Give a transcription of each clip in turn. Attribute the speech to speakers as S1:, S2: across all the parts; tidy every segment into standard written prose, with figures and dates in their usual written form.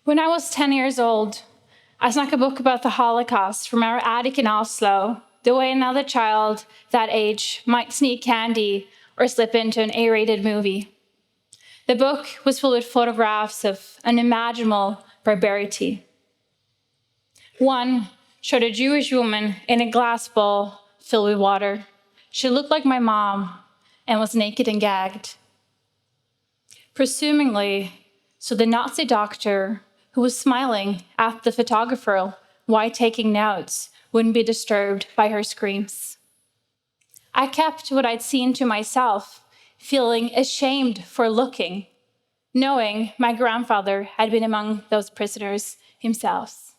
S1: When I was 10 years old, I snuck a book about the Holocaust from our attic in Oslo, the way another child that age might sneak candy or slip into an A-rated movie. The book was full of photographs of unimaginable barbarity. One showed a Jewish woman in a glass bowl filled with water. She looked like my mom and was naked and gagged. Presumably, so the Nazi doctor who was smiling at the photographer while taking notes wouldn't be disturbed by her screams. I kept what I'd seen to myself, feeling ashamed for looking, knowing my grandfather had been among those prisoners himself.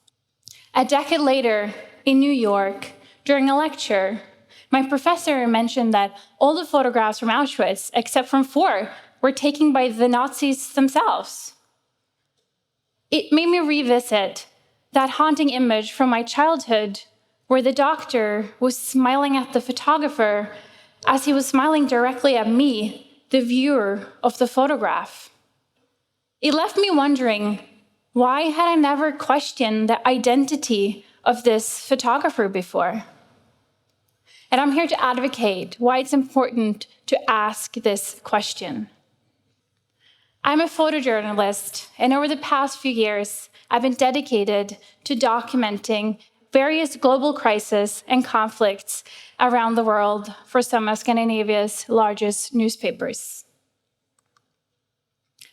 S1: A decade later, in New York, during a lecture, my professor mentioned that all the photographs from Auschwitz, except from 4, were taken by the Nazis themselves. It made me revisit that haunting image from my childhood where the doctor was smiling at the photographer as he was smiling directly at me, the viewer of the photograph. It left me wondering, why had I never questioned the identity of this photographer before? And I'm here to advocate why it's important to ask this question. I'm a photojournalist, and over the past few years, I've been dedicated to documenting various global crises and conflicts around the world for some of Scandinavia's largest newspapers.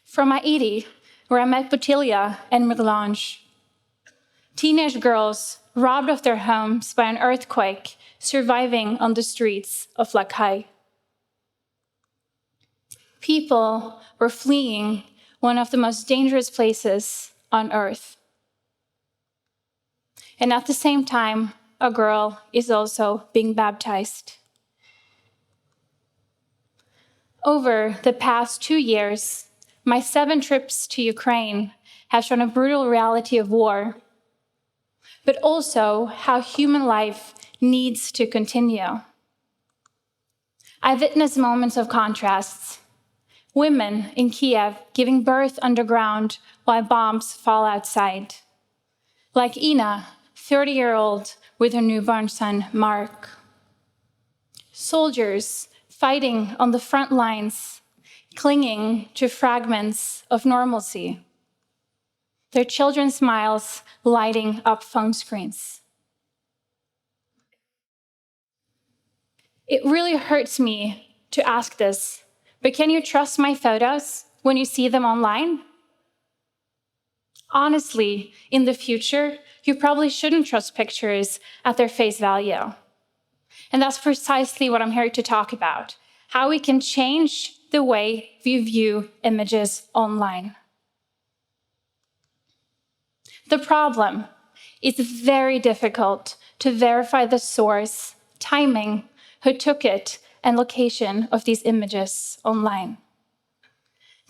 S1: From Haiti, where I met Botilia and Melange, teenage girls robbed of their homes by an earthquake, surviving on the streets of La Caille. People were fleeing one of the most dangerous places on earth. And at the same time, a girl is also being baptized. Over the past 2 years, my 7 trips to Ukraine have shown a brutal reality of war, but also how human life needs to continue. I've witnessed moments of contrasts. Women in Kiev giving birth underground while bombs fall outside. Like Ina, 30-year-old with her newborn son, Mark. Soldiers fighting on the front lines, clinging to fragments of normalcy. Their children's smiles lighting up phone screens. It really hurts me to ask this, but can you trust my photos when you see them online? Honestly, in the future, you probably shouldn't trust pictures at their face value. And that's precisely what I'm here to talk about, how we can change the way we view images online. The problem is very difficult to verify the source, timing, who took it, and location of these images online.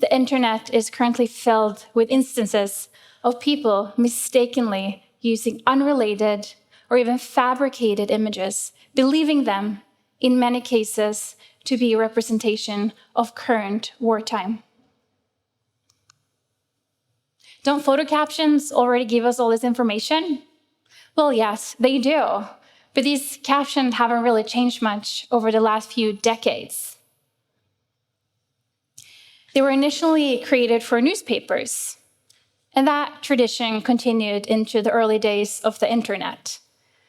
S1: The internet is currently filled with instances of people mistakenly using unrelated or even fabricated images, believing them, in many cases, to be a representation of current wartime. Don't photo captions already give us all this information? Well, yes, they do. But these captions haven't really changed much over the last few decades. They were initially created for newspapers, and that tradition continued into the early days of the internet,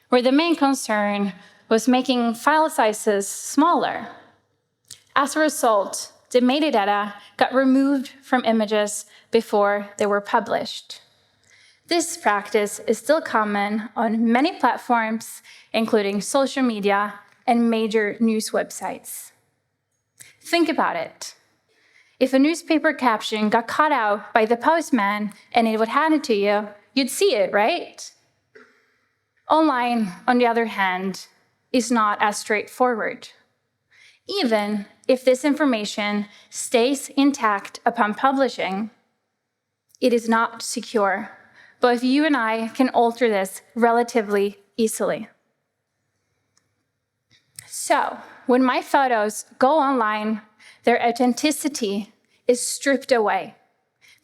S1: where the main concern was making file sizes smaller. As a result, the metadata got removed from images before they were published. This practice is still common on many platforms, including social media and major news websites. Think about it. If a newspaper caption got cut out by the postman and it would hand it to you, you'd see it, right? Online, on the other hand, is not as straightforward. Even if this information stays intact upon publishing, it is not secure. Both you and I can alter this relatively easily. So, when my photos go online, their authenticity is stripped away.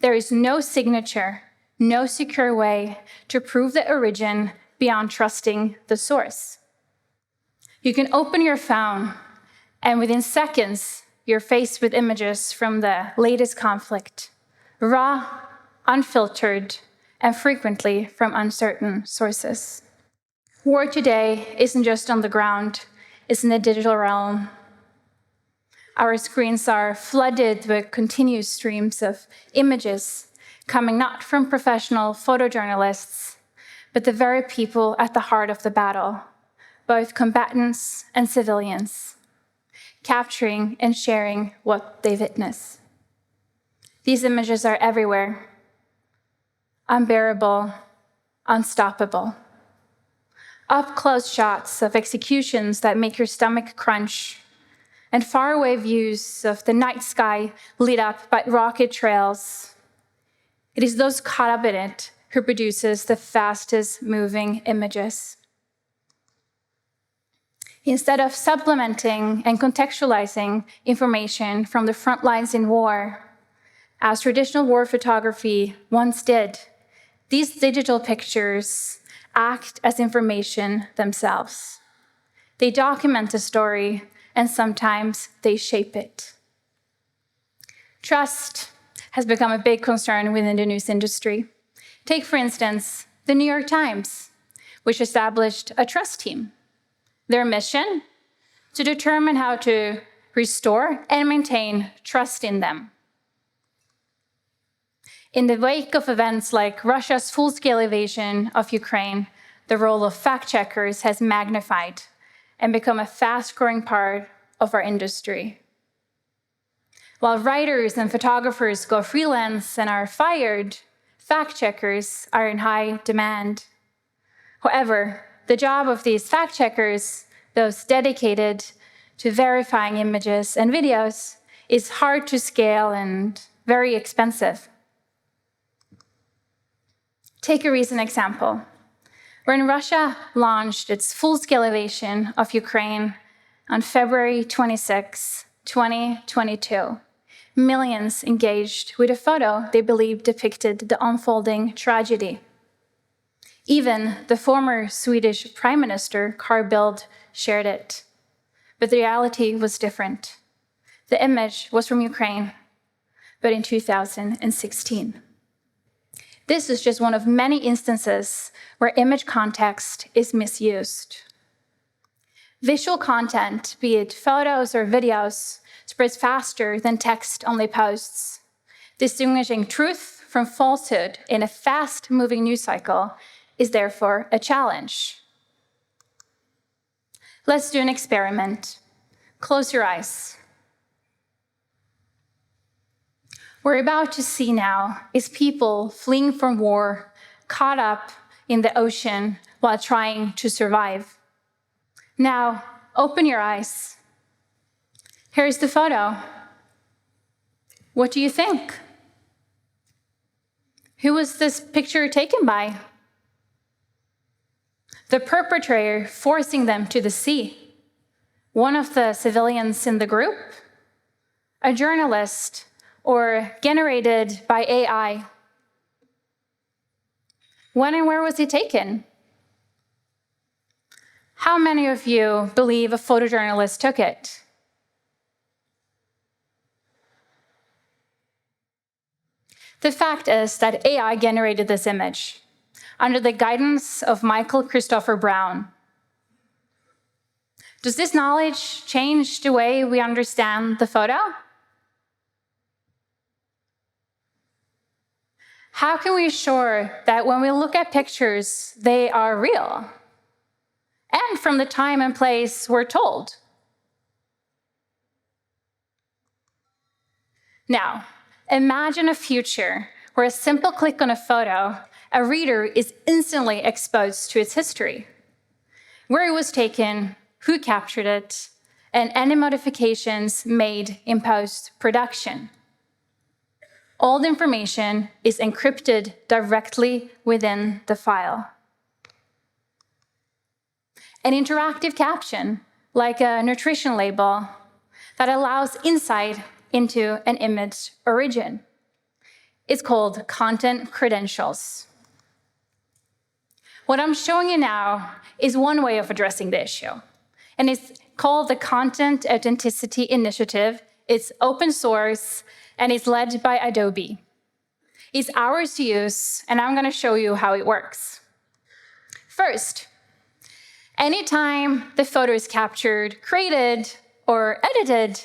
S1: There is no signature, no secure way to prove the origin beyond trusting the source. You can open your phone, and within seconds, you're faced with images from the latest conflict, raw, unfiltered, and frequently from uncertain sources. War today isn't just on the ground, it's in the digital realm. Our screens are flooded with continuous streams of images coming not from professional photojournalists, but the very people at the heart of the battle, both combatants and civilians, capturing and sharing what they witness. These images are everywhere, unbearable, unstoppable. Up-close shots of executions that make your stomach crunch, and faraway views of the night sky lit up by rocket trails. It is those caught up in it who produces the fastest moving images. Instead of supplementing and contextualizing information from the front lines in war, as traditional war photography once did, these digital pictures act as information themselves. They document the story, and sometimes they shape it. Trust has become a big concern within the news industry. Take, for instance, the New York Times, which established a trust team. Their mission? To determine how to restore and maintain trust in them. In the wake of events like Russia's full-scale invasion of Ukraine, the role of fact-checkers has magnified and become a fast-growing part of our industry. While writers and photographers go freelance and are fired, fact-checkers are in high demand. However, the job of these fact-checkers, those dedicated to verifying images and videos, is hard to scale and very expensive. Take a recent example. When Russia launched its full-scale invasion of Ukraine on February 26, 2022, millions engaged with a photo they believed depicted the unfolding tragedy. Even the former Swedish Prime Minister, Carl Bildt, shared it. But the reality was different. The image was from Ukraine, but in 2016. This is just one of many instances where image context is misused. Visual content, be it photos or videos, spreads faster than text-only posts. Distinguishing truth from falsehood in a fast-moving news cycle is therefore a challenge. Let's do an experiment. Close your eyes. What we're about to see now is people fleeing from war, caught up in the ocean while trying to survive. Now, open your eyes. Here's the photo. What do you think? Who was this picture taken by? The perpetrator forcing them to the sea. One of the civilians in the group? A journalist? Or generated by AI? When and where was he taken? How many of you believe a photojournalist took it? The fact is that AI generated this image under the guidance of Michael Christopher Brown. Does this knowledge change the way we understand the photo? How can we assure that when we look at pictures, they are real? And from the time and place we're told. Now, imagine a future where a simple click on a photo, a reader is instantly exposed to its history. Where it was taken, who captured it, and any modifications made in post-production. All the information is encrypted directly within the file. An interactive caption, like a nutrition label, that allows insight into an image origin. is called content credentials. What I'm showing you now is one way of addressing the issue, and it's called the Content Authenticity Initiative. It's open source, and it's led by Adobe. It's ours to use, and I'm going to show you how it works. First, anytime the photo is captured, created, or edited,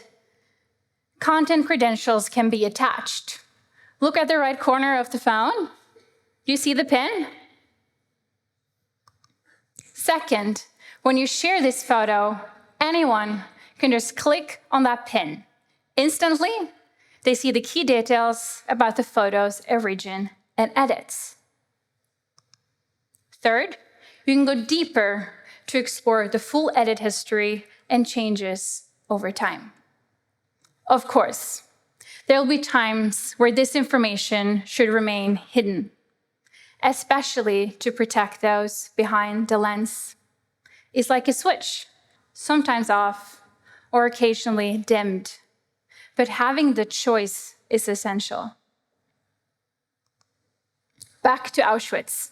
S1: content credentials can be attached. Look at the right corner of the phone. You see the pin? Second, when you share this photo, anyone can just click on that pin. Instantly, they see the key details about the photo's origin and edits. Third, you can go deeper to explore the full edit history and changes over time. Of course, there will be times where this information should remain hidden, especially to protect those behind the lens. It's like a switch, sometimes off or occasionally dimmed, but having the choice is essential. Back to Auschwitz.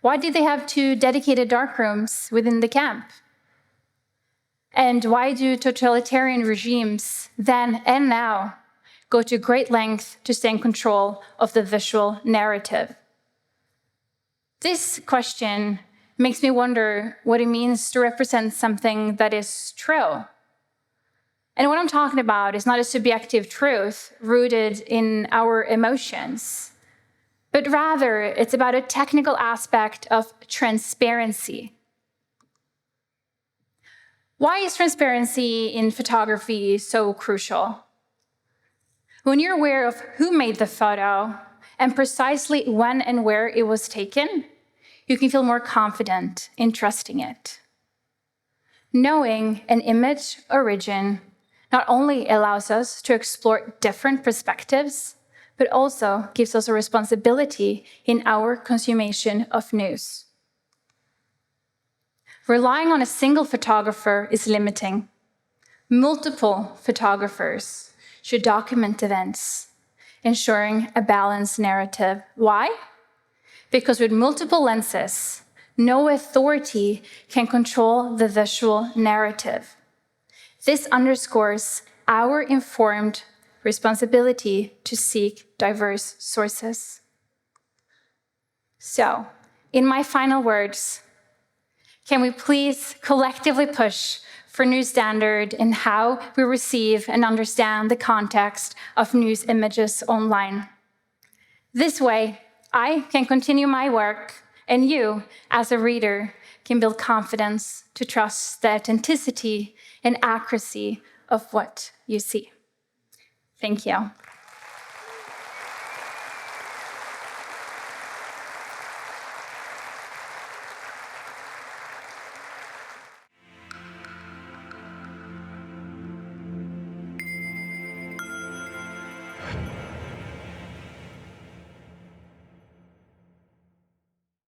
S1: Why did they have 2 dedicated darkrooms within the camp? And why do totalitarian regimes then and now go to great length to stay in control of the visual narrative? This question makes me wonder what it means to represent something that is true. And what I'm talking about is not a subjective truth rooted in our emotions, but rather it's about a technical aspect of transparency. Why is transparency in photography so crucial? When you're aware of who made the photo and precisely when and where it was taken, you can feel more confident in trusting it. Knowing an image origin not only allows us to explore different perspectives, but also gives us a responsibility in our consummation of news. Relying on a single photographer is limiting. Multiple photographers should document events, ensuring a balanced narrative. Why? Because with multiple lenses, no authority can control the visual narrative. This underscores our informed responsibility to seek diverse sources. So, in my final words, can we please collectively push for new standard in how we receive and understand the context of news images online? This way, I can continue my work, and you, as a reader, can build confidence to trust the authenticity and accuracy of what you see. Thank you.